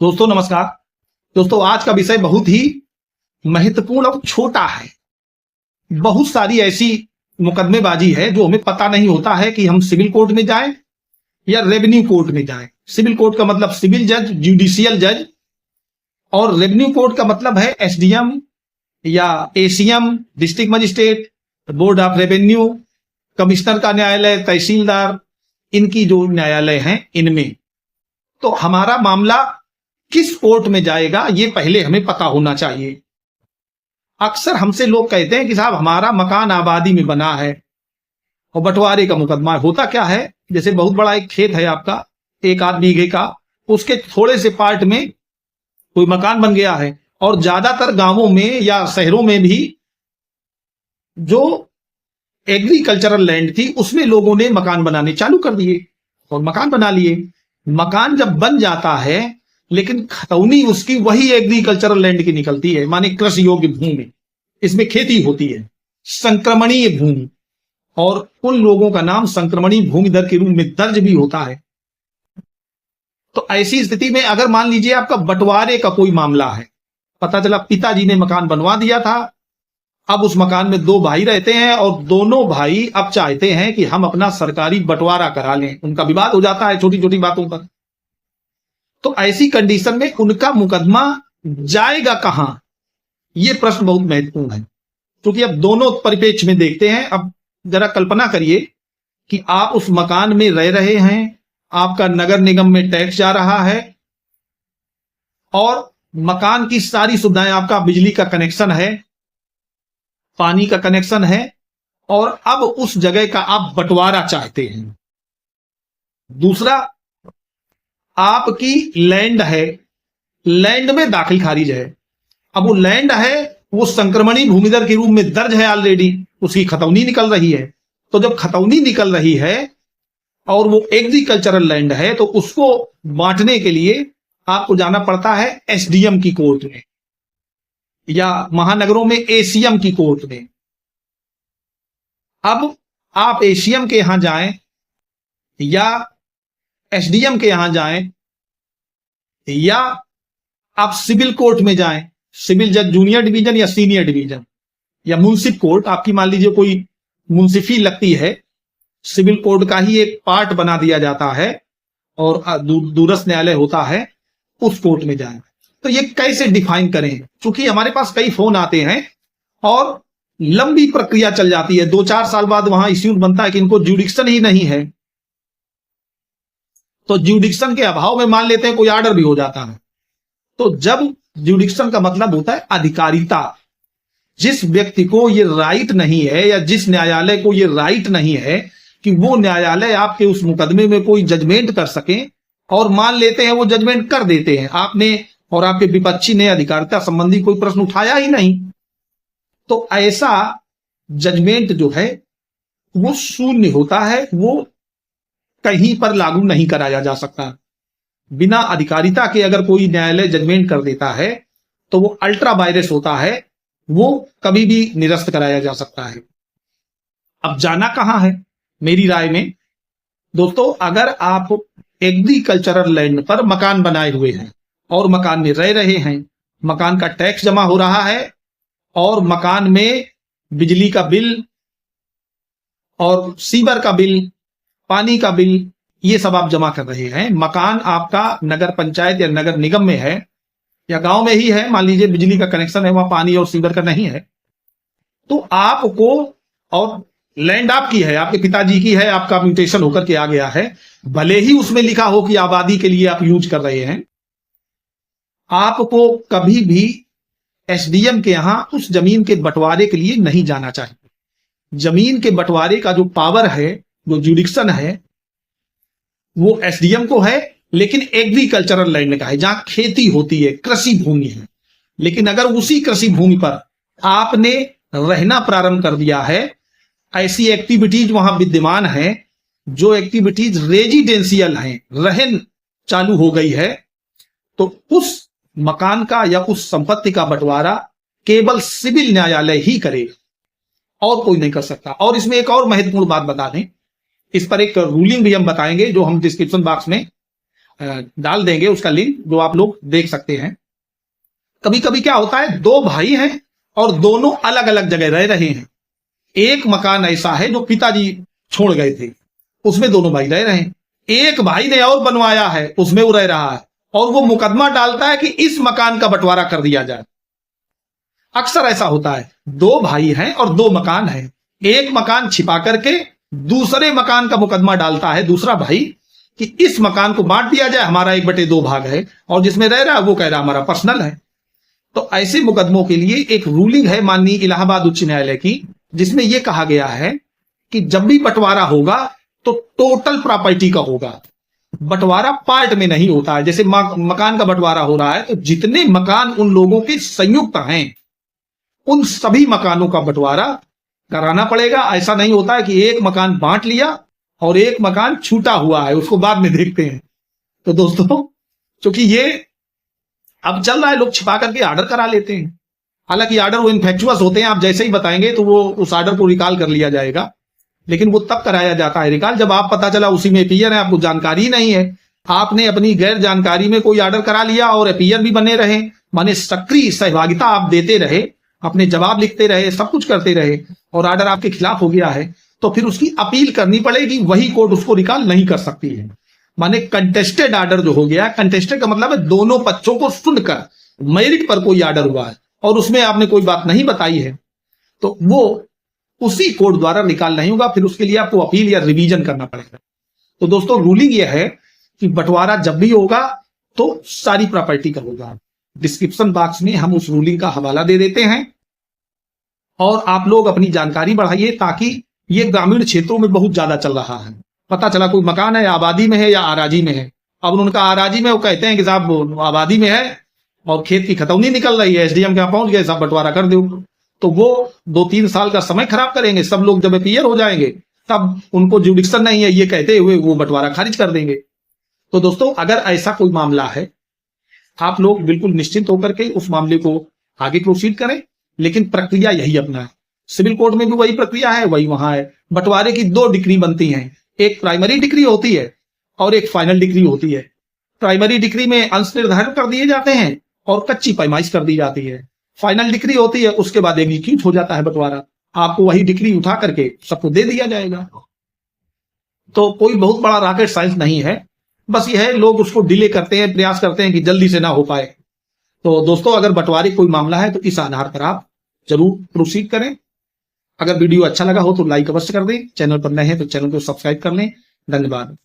दोस्तों नमस्कार। दोस्तों आज का विषय बहुत ही महत्वपूर्ण और छोटा है। बहुत सारी ऐसी मुकदमेबाजी है जो हमें पता नहीं होता है कि हम सिविल कोर्ट में जाएं या रेवेन्यू कोर्ट में जाएं। सिविल कोर्ट का मतलब सिविल जज, जुडिशियल जज, और रेवेन्यू कोर्ट का मतलब है एसडीएम या ACM, district magistrate, board of revenue, commissioner का न्यायालय, तहसीलदार, इनकी जो न्यायालय हैं इनमें। तो हमारा मामला किस कोर्ट में जाएगा ये पहले हमें पता होना चाहिए। अक्सर हमसे लोग कहते हैं कि साहब हमारा मकान आबादी में बना है और बंटवारे का मुकदमा है। होता क्या है, जैसे बहुत बड़ा एक खेत है आपका, 1 बीघे का, उसके थोड़े से पार्ट में कोई मकान बन गया है और ज्यादातर गांवों में या शहरों में भी जो एग्रीकल्चरल लैंड थी उसमें लोगों ने मकान बनाने चालू कर दिए और मकान बना लिए। मकान जब बन जाता है लेकिन खतौनी उसकी वही एग्रीकल्चरल लैंड की निकलती है, माने कृषि योग्य भूमि, इसमें खेती होती है, संक्रमणीय भूमि, और उन लोगों का नाम संक्रमणीय भूमि दर के रूप में दर्ज भी होता है। तो ऐसी स्थिति में अगर मान लीजिए आपका बंटवारे का कोई मामला है, पता चला पिताजी ने मकान बनवा दिया था, अब उस मकान में 2 भाई रहते हैं और दोनों भाई अब चाहते हैं कि हम अपना सरकारी बंटवारा करा लें। उनका विवाद हो जाता है छोटी छोटी बातों पर। तो ऐसी कंडीशन में उनका मुकदमा जाएगा कहां, यह प्रश्न बहुत महत्वपूर्ण है। क्योंकि अब दोनों परिप्रेक्ष्य में देखते हैं। अब जरा कल्पना करिए कि आप उस मकान में रह रहे हैं, आपका नगर निगम में टैक्स जा रहा है और मकान की सारी सुविधाएं, आपका बिजली का कनेक्शन है, पानी का कनेक्शन है, और अब उस जगह का आप बंटवारा चाहते हैं। दूसरा, आपकी लैंड है, लैंड में दाखिल खारिज है। अब वो लैंड है, वो संक्रमणीय भूमिदर के रूप में दर्ज है ऑलरेडी, उसकी खतौनी निकल रही है। तो जब खतौनी निकल रही है और वो एग्रीकल्चरल लैंड है तो उसको बांटने के लिए आपको जाना पड़ता है एसडीएम की कोर्ट में या महानगरों में एसीएम की कोर्ट में। अब आप एसीएम के यहां जाएं या एसडीएम के यहां जाएं या आप सिविल कोर्ट में जाएं, सिविल जज जूनियर डिवीजन या सीनियर डिवीजन, या मुंसिफ कोर्ट, आपकी मान लीजिए कोई मुंसिफी लगती है, सिविल कोर्ट का ही एक पार्ट बना दिया जाता है और दूरस्थ न्यायालय होता है, उस कोर्ट में जाएं। तो ये कैसे डिफाइन करें, क्योंकि हमारे पास कई फोन आते हैं और लंबी प्रक्रिया चल जाती है। 2-4 साल बाद वहां इश्यू बनता है कि इनको ज्यूडिक्शन ही नहीं है। तो ज्यूडिक्शन के अभाव में मान लेते हैं कोई ऑर्डर भी हो जाता है। तो जब ज्यूडिक्शन का मतलब होता है अधिकारिता, जिस व्यक्ति को ये राइट नहीं है या जिस न्यायालय को ये राइट नहीं है कि वो न्यायालय आपके उस मुकदमे में कोई जजमेंट कर सके, और मान लेते हैं वो जजमेंट कर देते हैं, आपने और आपके विपक्षी ने अधिकारिता संबंधी कोई प्रश्न उठाया ही नहीं, तो ऐसा जजमेंट जो है वो शून्य होता है, वो कहीं पर लागू नहीं कराया जा सकता। बिना अधिकारिता के अगर कोई न्यायालय जजमेंट कर देता है तो वो अल्ट्रा वायरस होता है, वो कभी भी निरस्त कराया जा सकता है। अब जाना कहां है मेरी राय में दोस्तों, अगर आप एग्रीकल्चरल लैंड पर मकान बनाए हुए हैं और मकान में रह रहे हैं, मकान का टैक्स जमा हो रहा है और मकान में बिजली का बिल और सीवर का बिल, पानी का बिल, ये सब आप जमा कर रहे हैं, मकान आपका नगर पंचायत या नगर निगम में है या गांव में ही है, मान लीजिए बिजली का कनेक्शन है, वहां पानी और सीवर का नहीं है, तो आपको, और लैंड आपकी है, आपके पिताजी की है, आपका म्यूटेशन होकर के आ गया है, भले ही उसमें लिखा हो कि आबादी के लिए आप यूज कर रहे हैं, आपको कभी भी एसडीएम के यहां उस जमीन के बंटवारे के लिए नहीं जाना चाहिए। जमीन के बंटवारे का जो पावर है, जो जुडिक्शन है, वो एसडीएम को है, लेकिन एग्रीकल्चरल लैंड का है, जहां खेती होती है, कृषि भूमि है। लेकिन अगर उसी कृषि भूमि पर आपने रहना प्रारंभ कर दिया है, ऐसी एक्टिविटीज वहां विद्यमान है जो एक्टिविटीज रेजिडेंशियल हैं, रहन चालू हो गई है, तो उस मकान का या उस संपत्ति का बंटवारा केवल सिविल न्यायालय ही करेगा और कोई नहीं कर सकता। और इसमें एक और महत्वपूर्ण बात बता दें, इस पर एक रूलिंग भी हम बताएंगे जो हम डिस्क्रिप्शन बॉक्स में डाल देंगे उसका लिंक, जो आप लोग देख सकते हैं। कभी कभी क्या होता है, दो भाई हैं और दोनों अलग अलग जगह रह रहे हैं। एक मकान ऐसा है जो पिताजी छोड़ गए थे, उसमें दोनों भाई रह रहे हैं। एक भाई ने और बनवाया है, उसमें वो रह रहा है, और वो मुकदमा डालता है कि इस मकान का बंटवारा कर दिया जाए। अक्सर ऐसा होता है, दो भाई हैं और दो मकान हैं, एक मकान छिपा करके दूसरे मकान का मुकदमा डालता है दूसरा भाई कि इस मकान को बांट दिया जाए, हमारा 1/2 भाग है, और जिसमें रह रहा है वो कह रहा हमारा पर्सनल है। तो ऐसे मुकदमों के लिए एक रूलिंग है माननीय इलाहाबाद उच्च न्यायालय की, जिसमें यह कहा गया है कि जब भी बंटवारा होगा तो टोटल प्रॉपर्टी का होगा, बंटवारा पार्ट में नहीं होता है। जैसे मकान का बंटवारा हो रहा है तो जितने मकान उन लोगों के संयुक्त हैं उन सभी मकानों का बंटवारा कराना पड़ेगा। ऐसा नहीं होता है कि एक मकान बांट लिया और एक मकान छूटा हुआ है, उसको बाद में देखते हैं। तो दोस्तों, क्योंकि ये अब चल रहा है, लोग छिपा करके ऑर्डर करा लेते हैं। हालांकि ऑर्डर वो इन्फेक्चुअस होते हैं, आप जैसे ही बताएंगे तो वो उस ऑर्डर को रिकॉल कर लिया जाएगा, लेकिन वो तब कराया जाता है रिकॉल जब आप पता चला उसी में एपीयर है, आपको जानकारी नहीं है, आपने अपनी गैर जानकारी में कोई ऑर्डर करा लिया और एपीयर भी बने रहे, माने सक्रिय सहभागिता आप देते रहे, अपने जवाब लिखते रहे, सब कुछ करते रहे, और ऑर्डर आपके खिलाफ हो गया है, तो फिर उसकी अपील करनी पड़ेगी। वही कोर्ट उसको रिकॉल नहीं कर सकती है। माने कंटेस्टेड ऑर्डर जो हो गया, कंटेस्टेड का मतलब है दोनों पक्षों को सुनकर मेरिट पर कोई ऑर्डर हुआ है और उसमें आपने कोई बात नहीं बताई है, तो वो उसी कोर्ट द्वारा रिकॉल नहीं होगा, फिर उसके लिए आपको अपील या रिवीजन करना पड़ेगा। तो दोस्तों, रूलिंग यह है कि बंटवारा जब भी होगा तो सारी प्रॉपर्टी का होगा। डिस्क्रिप्शन बॉक्स में हम उस रूलिंग का हवाला दे देते हैं, और आप लोग अपनी जानकारी बढ़ाइए, ताकि ये ग्रामीण क्षेत्रों में बहुत ज्यादा चल रहा है। पता चला कोई मकान है, आबादी में है या आराजी में है, अब उनका आराजी में वो कहते हैं कि साहब आबादी में है और खेत की खतौनी निकल रही है, एसडीएम के यहाँ पहुंच गए, साहब बंटवारा कर दो, तो वो 2-3 साल का समय खराब करेंगे। सब लोग जब एपीयर हो जाएंगे तब उनको जुडिक्शन नहीं है ये कहते हुए वो बंटवारा खारिज कर देंगे। तो दोस्तों, अगर ऐसा कोई मामला है, आप लोग बिल्कुल निश्चिंत होकर के उस मामले को आगे प्रोसीड करें, लेकिन प्रक्रिया यही अपनाएं। सिविल कोर्ट में भी वही प्रक्रिया है, वही वहां है। बंटवारे की 2 डिग्री बनती हैं, एक प्राइमरी डिग्री होती है और एक फाइनल डिग्री होती है। प्राइमरी डिग्री में अंश निर्धारित कर दिए जाते हैं और कच्ची पैमाइश कर दी जाती है। फाइनल डिग्री होती है, उसके बाद एग्जीक्यूट हो जाता है बंटवारा, आपको वही डिग्री उठा करके सबको दे दिया जाएगा। तो कोई बहुत बड़ा रॉकेट साइंस नहीं है, बस यह है लोग उसको डिले करते हैं, प्रयास करते हैं कि जल्दी से ना हो पाए। तो दोस्तों, अगर बंटवारे कोई मामला है तो इस आधार पर आप जरूर प्रोसीड करें। अगर वीडियो अच्छा लगा हो तो लाइक अवश्य कर दें, चैनल पर नए हैं तो चैनल को सब्सक्राइब कर लें। धन्यवाद।